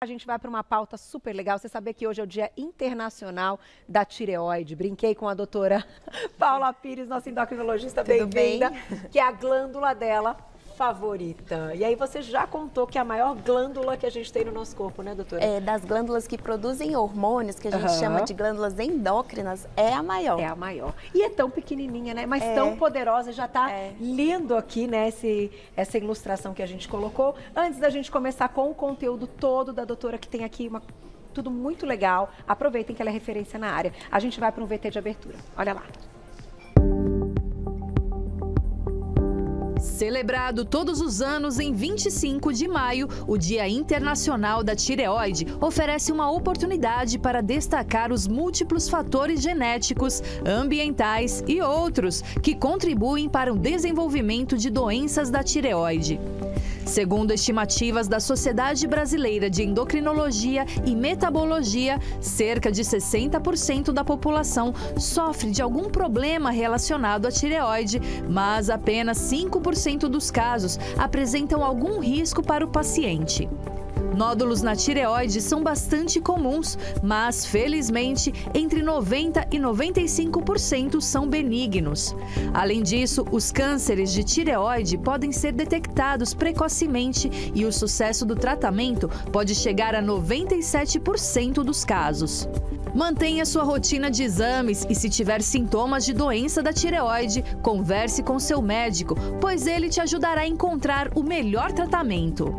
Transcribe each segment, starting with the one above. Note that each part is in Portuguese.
A gente vai para uma pauta super legal. Você sabia que hoje é o Dia Internacional da Tireoide. Brinquei com a doutora Paula Pires, nossa endocrinologista, bem-vinda, que é a glândula dela favorita. E aí você já contou que é a maior glândula que a gente tem no nosso corpo, né, doutora? É, das glândulas que produzem hormônios, que a gente chama de glândulas endócrinas, é a maior. É a maior. E é tão pequenininha, né? Mas tão poderosa. Já tá lindo aqui, né, essa ilustração que a gente colocou. Antes da gente começar com o conteúdo todo da doutora, que tem aqui tudo muito legal. Aproveitem que ela é referência na área. A gente vai para um VT de abertura. Olha lá. Celebrado todos os anos em 25 de maio, o Dia Internacional da Tireoide oferece uma oportunidade para destacar os múltiplos fatores genéticos, ambientais e outros que contribuem para o desenvolvimento de doenças da tireoide. Segundo estimativas da Sociedade Brasileira de Endocrinologia e Metabologia, cerca de 60% da população sofre de algum problema relacionado à tireoide, mas apenas 5% dos casos apresentam algum risco para o paciente. Nódulos na tireoide são bastante comuns, mas, felizmente, entre 90% e 95% são benignos. Além disso, os cânceres de tireoide podem ser detectados precocemente e o sucesso do tratamento pode chegar a 97% dos casos. Mantenha sua rotina de exames e, se tiver sintomas de doença da tireoide, converse com seu médico, pois ele te ajudará a encontrar o melhor tratamento.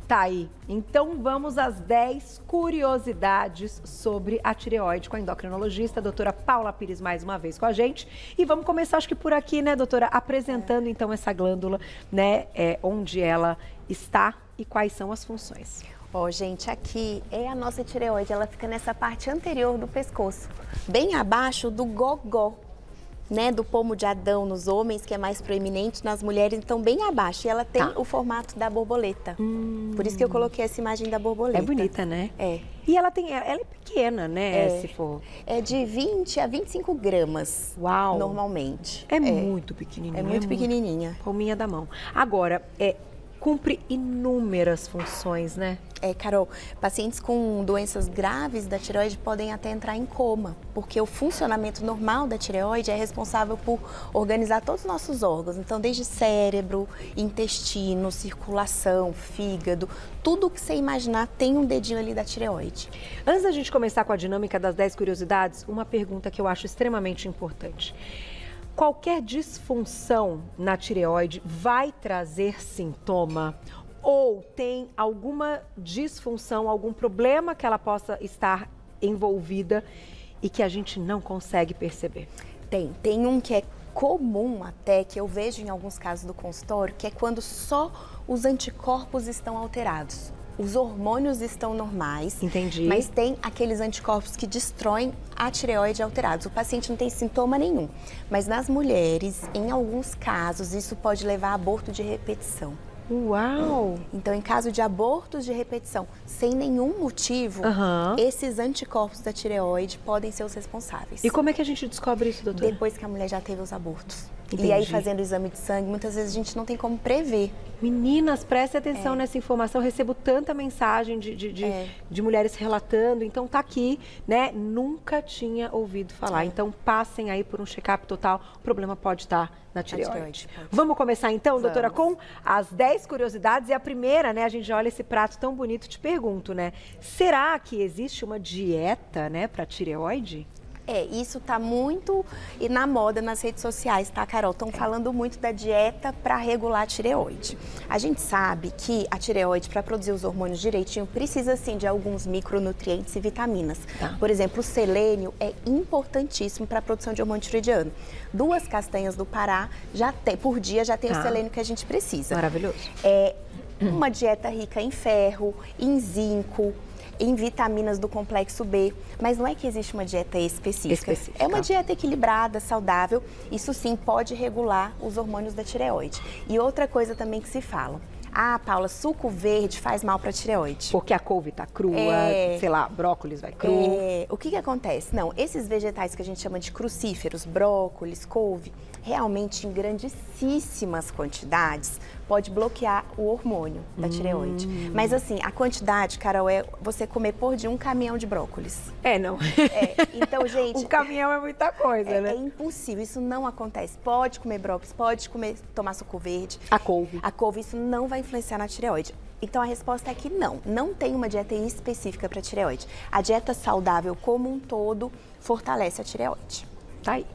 Tá aí. Então vamos às 10 curiosidades sobre a tireoide com a endocrinologista, a doutora Paula Pires, mais uma vez com a gente. E vamos começar, acho que por aqui, né, doutora? Apresentando então essa glândula, né, onde ela está e quais são as funções. Ó, gente, aqui é a nossa tireoide, ela fica nessa parte anterior do pescoço, bem abaixo do gogó, né, do pomo de Adão nos homens, que é mais proeminente, nas mulheres, então bem abaixo. E ela tem o formato da borboleta. Por isso que eu coloquei essa imagem da borboleta. É bonita, né? É. E ela é pequena, né, se for? É de 20 a 25 gramas, Uau. Normalmente. É muito pequenininha. É muito pequenininha. Palminha da mão. Agora, cumpre inúmeras funções, né? Carol, pacientes com doenças graves da tireoide podem até entrar em coma, porque o funcionamento normal da tireoide é responsável por organizar todos os nossos órgãos. Então, desde cérebro, intestino, circulação, fígado, tudo que você imaginar tem um dedinho ali da tireoide. Antes da gente começar com a dinâmica das 10 curiosidades, uma pergunta que eu acho extremamente importante. Qualquer disfunção na tireoide vai trazer sintoma? Ou tem alguma disfunção, algum problema que ela possa estar envolvida e que a gente não consegue perceber? Tem um que é comum até, que eu vejo em alguns casos do consultório, que é quando só os anticorpos estão alterados. Os hormônios estão normais, entendi, mas tem aqueles anticorpos que destroem a tireoide alterados. O paciente não tem sintoma nenhum, mas nas mulheres, em alguns casos, isso pode levar a aborto de repetição. Uau! Então, em caso de abortos de repetição, sem nenhum motivo, esses anticorpos da tireoide podem ser os responsáveis. E como é que a gente descobre isso, doutora? Depois que a mulher já teve os abortos. Entendi. E aí, fazendo o exame de sangue, muitas vezes a gente não tem como prever. Meninas, prestem atenção nessa informação. Eu recebo tanta mensagem de mulheres relatando. Então, tá aqui, né? Nunca tinha ouvido falar. Então, passem aí por um check-up total. O problema pode estar na tireoide. Vamos começar então, doutora, com as 10 curiosidades. E a primeira, né? A gente olha esse prato tão bonito. Te pergunto, né? Será que existe uma dieta, né, para tireoide? Isso tá muito na moda nas redes sociais, tá, Carol? Estão falando muito da dieta para regular a tireoide. A gente sabe que a tireoide, para produzir os hormônios direitinho, precisa, sim, de alguns micronutrientes e vitaminas. Por exemplo, o selênio é importantíssimo para a produção de hormônio tireoidiano. 2 castanhas do Pará, por dia, já tem o selênio que a gente precisa. Maravilhoso. Uma dieta rica em ferro, em zinco, em vitaminas do complexo B, mas não é que existe uma dieta específica. É uma dieta equilibrada, saudável, isso sim pode regular os hormônios da tireoide. E outra coisa também que se fala, Ah, Paula, suco verde faz mal para a tireoide. Porque a couve tá crua, sei lá, brócolis vai cru. O que acontece? Não, esses vegetais que a gente chama de crucíferos, brócolis, couve, realmente em grandíssimas quantidades pode bloquear o hormônio da tireoide. Mas assim, a quantidade, Carol, é você comer por dia um caminhão de brócolis. Não. Então, gente... Um caminhão é muita coisa, né? É impossível, isso não acontece. Pode comer brócolis, pode tomar suco verde. A couve. A couve, isso não vai influenciar na tireoide. Então, a resposta é que não tem uma dieta específica para tireoide. A dieta saudável como um todo fortalece a tireoide. Tá aí.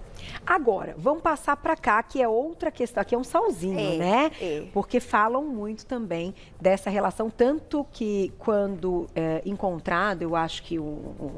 Agora, vamos passar para cá, que é outra questão, aqui é um salzinho, né? Porque falam muito também dessa relação, tanto que quando encontrado, eu acho que o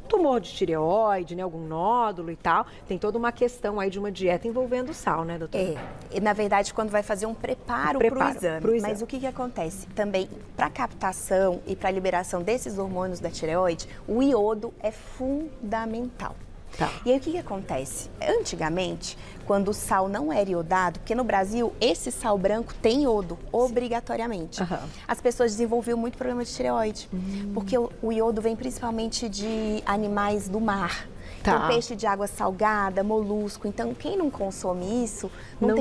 tumor de tireoide, né, algum nódulo e tal, tem toda uma questão aí de uma dieta envolvendo sal, né, doutora? E na verdade, quando vai fazer um preparo para o exame. Mas o que acontece? Também, para captação e para liberação desses hormônios da tireoide, o iodo é fundamental. Tá. E aí, o que acontece? Antigamente, quando o sal não era iodado, porque no Brasil, esse sal branco tem iodo, obrigatoriamente. As pessoas desenvolviam muito problema de tireoide, porque o iodo vem principalmente de animais do mar. Então, peixe de água salgada, molusco. Então, quem não consome isso, não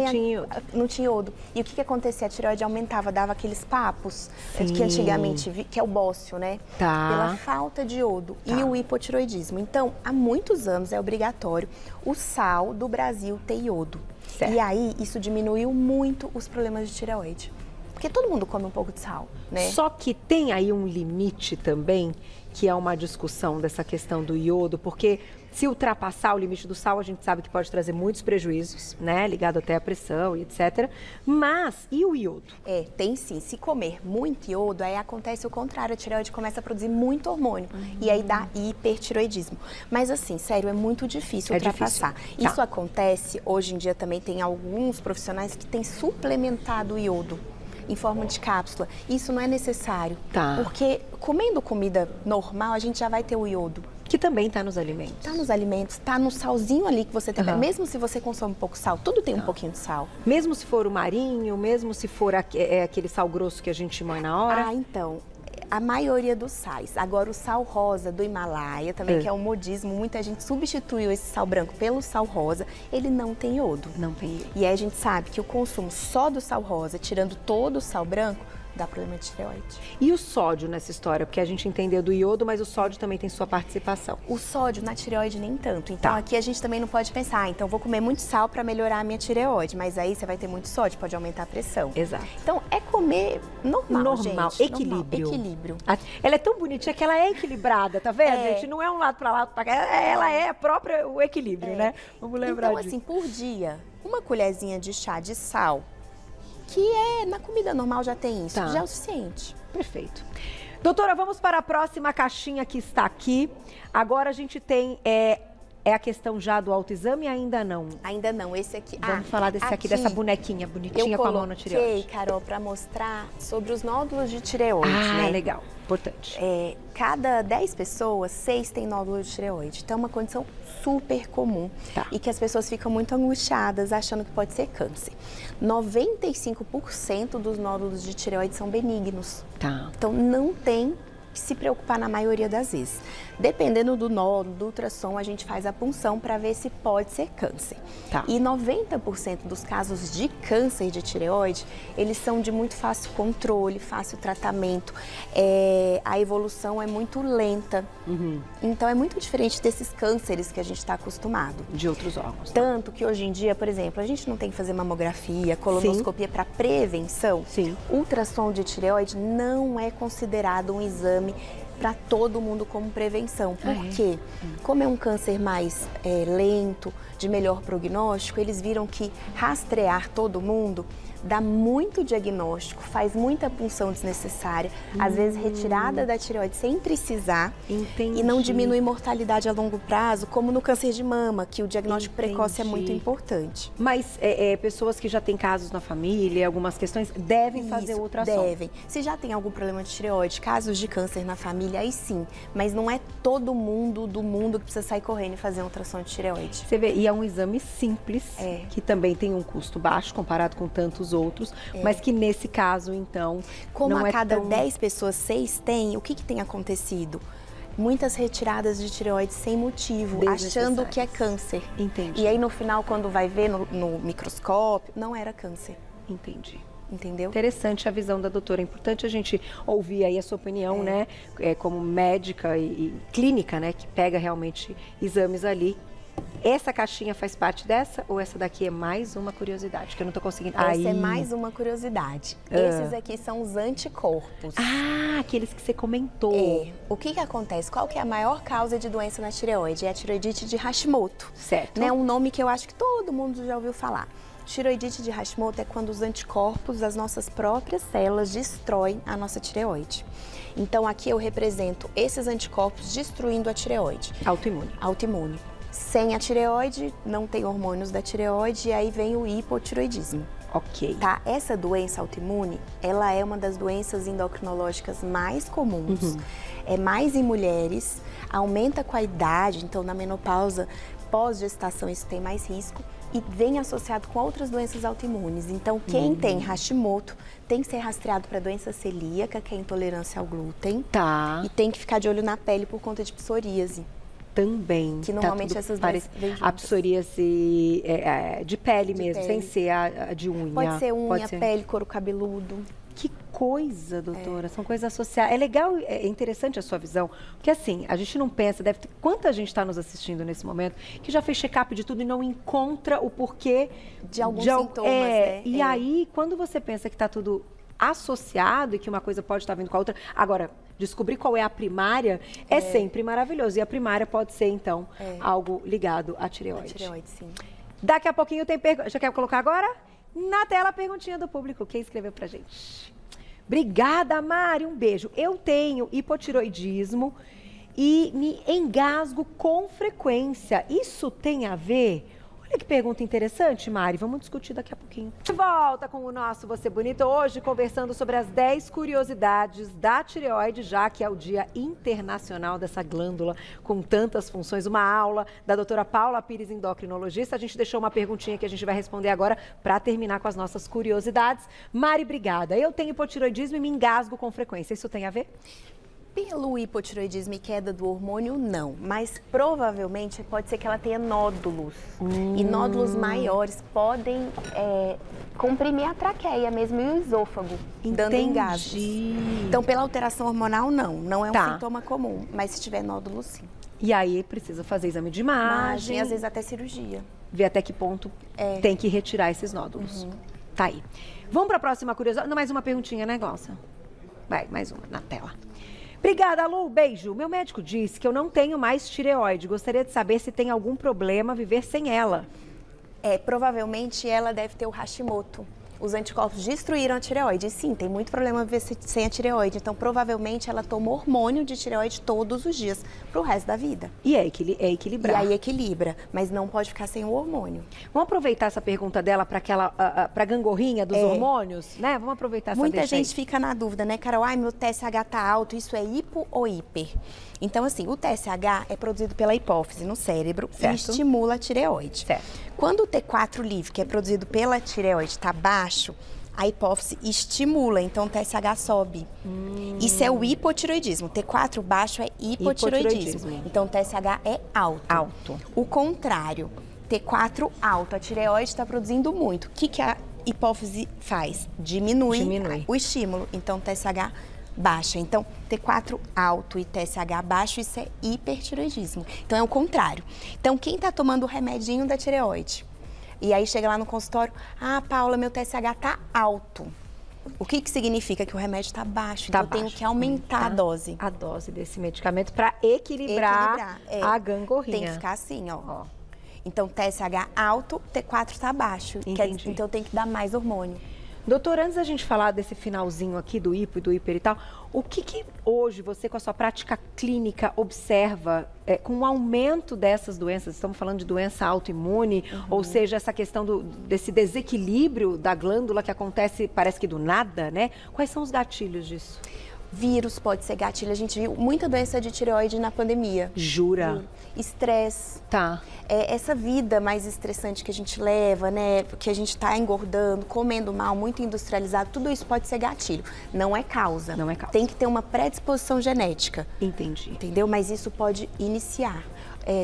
tinha iodo. E o que acontecia? A tireoide aumentava, dava aqueles papos, que antigamente, que é o bócio, né? Pela falta de iodo e o hipotireoidismo. Então, há muitos anos é obrigatório o sal do Brasil ter iodo. E aí, isso diminuiu muito os problemas de tireoide. Porque todo mundo come um pouco de sal, né? Só que tem aí um limite também, que é uma discussão dessa questão do iodo, porque se ultrapassar o limite do sal, a gente sabe que pode trazer muitos prejuízos, né? Ligado até à pressão e etc. Mas, e o iodo? Tem sim. Se comer muito iodo, aí acontece o contrário. A tireoide começa a produzir muito hormônio. E aí dá hipertireoidismo. Mas assim, sério, é muito difícil ultrapassar. Difícil. Isso acontece, hoje em dia também tem alguns profissionais que têm suplementado o iodo em forma de cápsula. Isso não é necessário, porque comendo comida normal, a gente já vai ter o iodo. Que também está nos alimentos. Está nos alimentos, está no salzinho ali que você tem. Mesmo se você consome um pouco de sal, tudo tem um pouquinho de sal. Mesmo se for o marinho, mesmo se for aquele sal grosso que a gente moe na hora? Então, a maioria dos sais. Agora, o sal rosa do Himalaia também, que é um modismo, muita gente substituiu esse sal branco pelo sal rosa, ele não tem iodo. Não tem iodo. E aí a gente sabe que o consumo só do sal rosa, tirando todo o sal branco, dá problema de tireoide. E o sódio nessa história? Porque a gente entendeu do iodo, mas o sódio também tem sua participação. O sódio na tireoide nem tanto. Então aqui a gente também não pode pensar, então vou comer muito sal para melhorar a minha tireoide, mas aí você vai ter muito sódio, pode aumentar a pressão. Exato. Então é comer normal, gente. Equilíbrio. Equilíbrio. Ela é tão bonitinha que ela é equilibrada, tá vendo, gente? Não é um lado para lá, outro para cá. Ela é o equilíbrio, né? Vamos lembrar disso. Então, assim, por dia, uma colherzinha de chá de sal, que na comida normal já tem isso, já é o suficiente. Perfeito. Doutora, vamos para a próxima caixinha que está aqui. Agora a gente tem a questão já do autoexame, ainda não? Ainda não, esse aqui. Vamos falar desse aqui, dessa bonequinha bonitinha com a mão na tireoide. Eu coloquei, Carol, para mostrar sobre os nódulos de tireoide, né? Legal, importante. Cada 10 pessoas, 6 têm nódulo de tireoide. Então é uma condição super comum e que as pessoas ficam muito angustiadas achando que pode ser câncer. 95% dos nódulos de tireoide são benignos. Então não tem que se preocupar na maioria das vezes. Dependendo do nódulo, do ultrassom, a gente faz a punção para ver se pode ser câncer. E 90% dos casos de câncer de tireoide, eles são de muito fácil controle, fácil tratamento. A evolução é muito lenta. Então é muito diferente desses cânceres que a gente está acostumado. De outros órgãos. Tanto que hoje em dia, por exemplo, a gente não tem que fazer mamografia, colonoscopia para prevenção. Ultrassom de tireoide não é considerado um exame para todo mundo como prevenção. Por quê? Como é um câncer mais lento, de melhor prognóstico, eles viram que rastrear todo mundo dá muito diagnóstico, faz muita punção desnecessária, às vezes retirada da tireoide sem precisar. E não diminui mortalidade a longo prazo, como no câncer de mama, que o diagnóstico precoce é muito importante. Mas pessoas que já têm casos na família, algumas questões, devem fazer ultrassom? Devem. Se já tem algum problema de tireoide, casos de câncer na família, aí sim. Mas não é todo mundo do mundo que precisa sair correndo e fazer um ultrassom de tireoide. Você vê, e é um exame simples, que também tem um custo baixo comparado com tantos outros, mas que nesse caso, então, como não a cada tão... 10 pessoas, 6 têm, o que tem acontecido? Muitas retiradas de tireoide sem motivo, achando que é câncer. Entendi. E aí no final, quando vai ver no microscópio, não era câncer. Entendi. Entendeu? Interessante a visão da doutora. É importante a gente ouvir aí a sua opinião, né? Como médica e clínica, né? Que pega realmente exames ali. Essa caixinha faz parte dessa ou essa daqui é mais uma curiosidade? Que eu não tô conseguindo... Essa é mais uma curiosidade. Esses aqui são os anticorpos. Ah, aqueles que você comentou. O que acontece? Qual que é a maior causa de doença na tireoide? É a tireoidite de Hashimoto. Certo. É um nome que eu acho que todo mundo já ouviu falar. Tireoidite de Hashimoto é quando os anticorpos das nossas próprias células destroem a nossa tireoide. Então aqui eu represento esses anticorpos destruindo a tireoide. Autoimune. Autoimune. Sem a tireoide, não tem hormônios da tireoide e aí vem o hipotireoidismo. Ok. Tá? Essa doença autoimune, ela é uma das doenças endocrinológicas mais comuns. É mais em mulheres, aumenta com a idade, então na menopausa, pós-gestação isso tem mais risco. E vem associado com outras doenças autoimunes. Então, quem tem Hashimoto tem que ser rastreado para doença celíaca, que é intolerância ao glúten. Tá. E tem que ficar de olho na pele por conta de psoríase. Também. Que normalmente essas doenças vêm juntas. A psoríase de pele mesmo, pele. sem ser a de unha. Pode ser unha, pele, couro cabeludo. Que coisa, doutora, são coisas associadas. É legal, é interessante a sua visão, porque assim, a gente não pensa, deve ter, quanta gente está nos assistindo nesse momento, que já fez check-up de tudo e não encontra o porquê de alguns sintomas, né? E aí, quando você pensa que está tudo associado e que uma coisa pode estar vindo com a outra, agora, descobrir qual é a primária é sempre maravilhoso. E a primária pode ser, então, algo ligado à tireoide. A tireoide, sim. Daqui a pouquinho tem pergunta. Já quer colocar agora? Na tela, a perguntinha do público. Quem escreveu pra gente? Obrigada, Mari. Um beijo. Eu tenho hipotiroidismo e me engasgo com frequência. Isso tem a ver? Olha que pergunta interessante, Mari. Vamos discutir daqui a pouquinho. De volta com o nosso Você Bonita, hoje conversando sobre as 10 curiosidades da tireoide, já que é o Dia Internacional dessa glândula com tantas funções. Uma aula da doutora Paula Pires, endocrinologista. A gente deixou uma perguntinha que a gente vai responder agora para terminar com as nossas curiosidades. Mari, obrigada. Eu tenho hipotiroidismo e me engasgo com frequência. Isso tem a ver? Pelo hipotiroidismo e queda do hormônio, não. Mas provavelmente pode ser que ela tenha nódulos. E nódulos maiores podem comprimir a traqueia mesmo e o esôfago, dando engasgos. Então, pela alteração hormonal, não é um sintoma comum. Mas se tiver nódulo, sim. E aí precisa fazer exame de imagem. E às vezes até cirurgia. Ver até que ponto tem que retirar esses nódulos. Tá aí. Vamos para a próxima curiosidade. Não, mais uma perguntinha, né, Glaucia? Vai, mais uma na tela. Obrigada, Lu. Beijo. Meu médico disse que eu não tenho mais tireoide. Gostaria de saber se tem algum problema viver sem ela. Provavelmente ela deve ter o Hashimoto. Os anticorpos destruíram a tireoide. E sim, tem muito problema viver sem a tireoide. Então, provavelmente, ela toma hormônio de tireoide todos os dias, pro resto da vida. E é equilibrar. E aí equilibra, mas não pode ficar sem o hormônio. Vamos aproveitar essa pergunta dela para pra gangorrinha dos hormônios, né? Vamos aproveitar essa Muita deixa gente aí. fica na dúvida, né, Carol? Ai, meu TSH tá alto, isso é hipo ou hiper? Então, assim, o TSH é produzido pela hipófise no cérebro e estimula a tireoide. Certo. Quando o T4 livre, que é produzido pela tireoide, está baixo, a hipófise estimula, então o TSH sobe. Isso é o hipotiroidismo. T4 baixo é hipotiroidismo. Então o TSH é alto. O contrário, T4 alto, a tireoide está produzindo muito. O que a hipófise faz? Diminui o estímulo. Então o TSH baixa. Então, T4 alto e TSH baixo, isso é hipertiroidismo. Então, é o contrário. Então, quem está tomando o remedinho da tireoide? E aí chega lá no consultório, Paula, meu TSH tá alto. O que significa? Que o remédio está baixo. Então, eu tenho que aumentar a dose. A dose desse medicamento para equilibrar a gangorrinha. Tem que ficar assim, ó. Então, TSH alto, T4 está baixo. Então, tem que dar mais hormônio. Doutor, antes da gente falar desse finalzinho aqui do hipo e do hiper e tal, o que hoje você, com a sua prática clínica, observa com o aumento dessas doenças? Estamos falando de doença autoimune, ou seja, essa questão desse desequilíbrio da glândula que acontece, parece que do nada, né? Quais são os gatilhos disso? Vírus pode ser gatilho. A gente viu muita doença de tireoide na pandemia. Jura? Estresse. Tá. Essa vida mais estressante que a gente leva, né? Que a gente tá engordando, comendo mal, muito industrializado, tudo isso pode ser gatilho. Não é causa. Não é causa. Tem que ter uma predisposição genética. Entendi. Entendeu? Mas isso pode iniciar.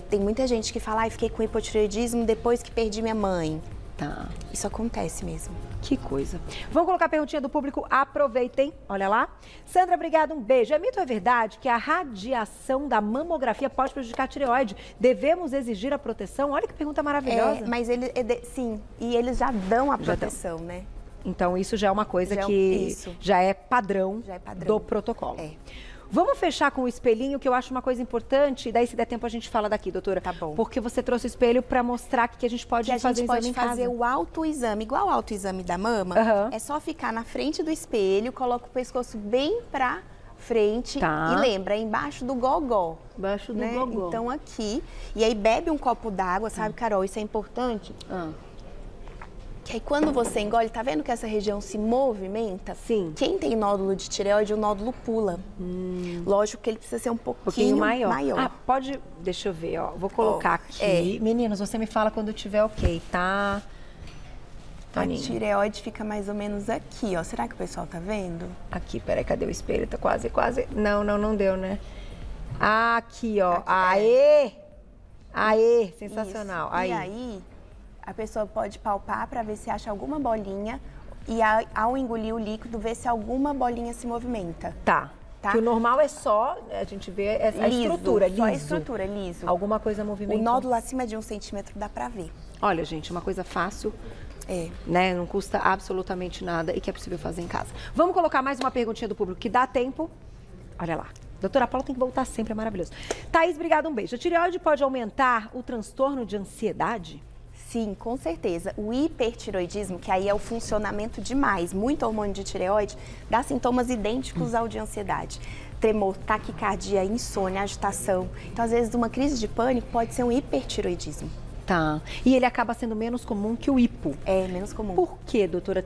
Tem muita gente que fala, fiquei com hipotireoidismo depois que perdi minha mãe. Tá. Isso acontece mesmo. Que coisa. Vamos colocar a perguntinha do público, aproveitem, olha lá. Sandra, obrigada, um beijo. É mito ou é verdade que a radiação da mamografia pode prejudicar a tireoide? Devemos exigir a proteção? Olha que pergunta maravilhosa. Mas sim, e eles já dão a proteção, né? Então isso já é uma coisa que já é padrão do protocolo. Vamos fechar com o espelhinho, que eu acho uma coisa importante, e daí se der tempo a gente fala daqui, doutora. Tá bom. Porque você trouxe o espelho para mostrar que a gente pode fazer o exame em casa. A gente pode fazer o autoexame, igual o autoexame da mama. É só ficar na frente do espelho, coloca o pescoço bem pra frente e lembra, é embaixo do gogó. Embaixo do gogó. Então aqui, e aí bebe um copo d'água, sabe, Carol, isso é importante? Que aí quando você engole, tá vendo que essa região se movimenta? Sim. Quem tem nódulo de tireoide, o nódulo pula. Lógico que ele precisa ser um pouquinho maior. Ah, pode... Deixa eu ver, ó. Vou colocar aqui. Meninos, você me fala quando tiver ok, tá? A tireoide fica mais ou menos aqui, ó. Será que o pessoal tá vendo? Aqui, peraí, cadê o espelho? Tá quase. Não deu, né? Aqui, ó. Aqui, Aê, sensacional. Isso. E aí... A pessoa pode palpar para ver se acha alguma bolinha e ao engolir o líquido, ver se alguma bolinha se movimenta. Tá. Que o normal é só, a gente vê a estrutura, liso. Só a estrutura, liso. Alguma coisa movimentada. O nódulo acima de 1 centímetro dá para ver. Olha, gente, uma coisa fácil, né? Não custa absolutamente nada e que é possível fazer em casa. Vamos colocar mais uma perguntinha do público que dá tempo. Olha lá. Doutora Paula tem que voltar sempre, é maravilhoso. Thaís, obrigada, um beijo. A tireoide pode aumentar o transtorno de ansiedade? Sim, com certeza. O hipertireoidismo, que aí é o funcionamento demais, muito hormônio de tireoide, dá sintomas idênticos ao de ansiedade. Tremor, taquicardia, insônia, agitação. Então, às vezes, uma crise de pânico pode ser um hipertireoidismo. Tá. E ele acaba sendo menos comum que o hipo. É, menos comum. Por quê, doutora?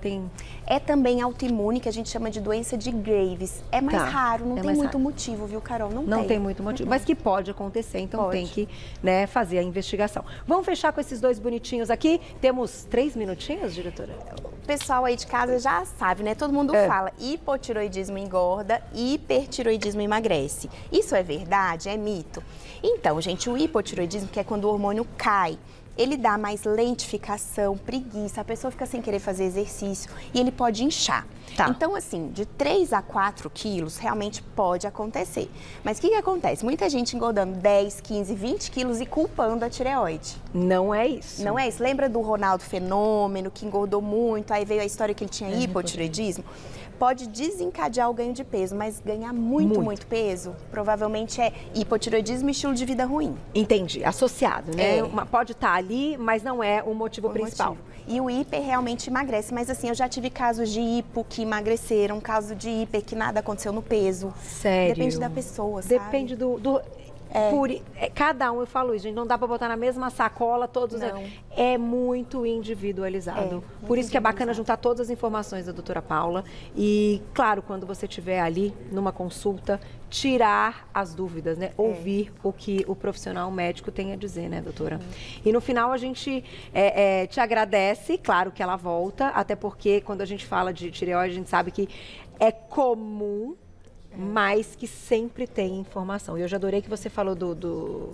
É também autoimune, que a gente chama de doença de Graves. É mais raro, não tem muito motivo, viu, Carol? Não tem muito motivo, mas que pode acontecer, então tem que, né, fazer a investigação. Vamos fechar com esses dois bonitinhos aqui. Temos 3 minutinhos, diretora? O pessoal aí de casa já sabe, né? Todo mundo fala, hipotireoidismo engorda, hipertireoidismo emagrece. Isso é verdade? É mito? Então, gente, o hipotireoidismo, que é quando o hormônio cai, ele dá mais lentificação, preguiça, a pessoa fica sem querer fazer exercício e ele pode inchar. Tá. Então, assim, de 3 a 4 quilos realmente pode acontecer. Mas o que acontece? Muita gente engordando 10, 15, 20 quilos e culpando a tireoide. Não é isso. Não é isso. Lembra do Ronaldo Fenômeno, que engordou muito, aí veio a história que ele tinha hipotireoidismo? Pode desencadear o ganho de peso, mas ganhar muito peso, provavelmente é hipotireoidismo e estilo de vida ruim. Entendi, associado, né? Pode estar ali, mas não é o motivo principal. E o hiper realmente emagrece, mas assim, eu já tive casos de hipo que emagreceram, caso de hiper que nada aconteceu no peso. Sério? Depende da pessoa, sabe? Depende cada um, eu falo isso, gente, não dá pra botar na mesma sacola todos. É muito individualizado. Por isso que é bacana juntar todas as informações da doutora Paula e, claro, quando você estiver ali numa consulta, tirar as dúvidas, né? Ouvir o que o profissional médico tem a dizer, né, doutora? E no final a gente te agradece, claro que ela volta, até porque quando a gente fala de tireoide, a gente sabe que é comum, mas que sempre tem informação. E eu já adorei que você falou do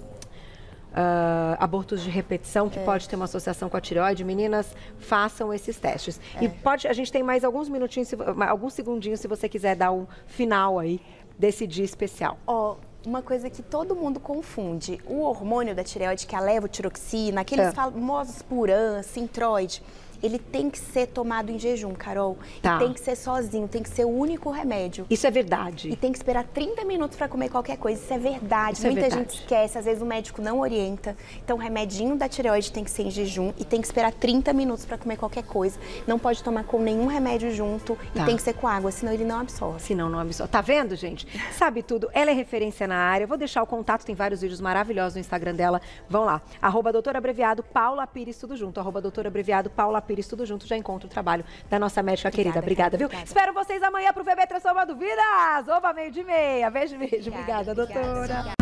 abortos de repetição, que pode ter uma associação com a tireoide. Meninas, façam esses testes. E a gente tem mais alguns minutinhos, alguns segundinhos, se você quiser dar um final aí desse dia especial. Uma coisa que todo mundo confunde, o hormônio da tireoide, que é a levotiroxina, aqueles famosos Puran, Sintroid, ele tem que ser tomado em jejum, Carol. E tem que ser sozinho, tem que ser o único remédio. Isso é verdade. E tem que esperar 30 minutos para comer qualquer coisa. Isso é verdade. Muita gente esquece, às vezes o médico não orienta. Então, o remedinho da tireoide tem que ser em jejum e tem que esperar 30 minutos para comer qualquer coisa. Não pode tomar com nenhum remédio junto e tem que ser com água, senão ele não absorve. Senão não absorve. Tá vendo, gente? Sabe tudo. Ela é referência na área. Eu vou deixar o contato, tem vários vídeos maravilhosos no Instagram dela. Vão lá. @doutora abreviado Paula Pires, tudo junto. @doutora abreviado Paula Pires. Pires, tudo junto, já encontra o trabalho da nossa médica querida. Obrigada, viu? Espero vocês amanhã pro VB Transformando Vidas. Oba, 12:30. Beijo. Obrigada, doutora.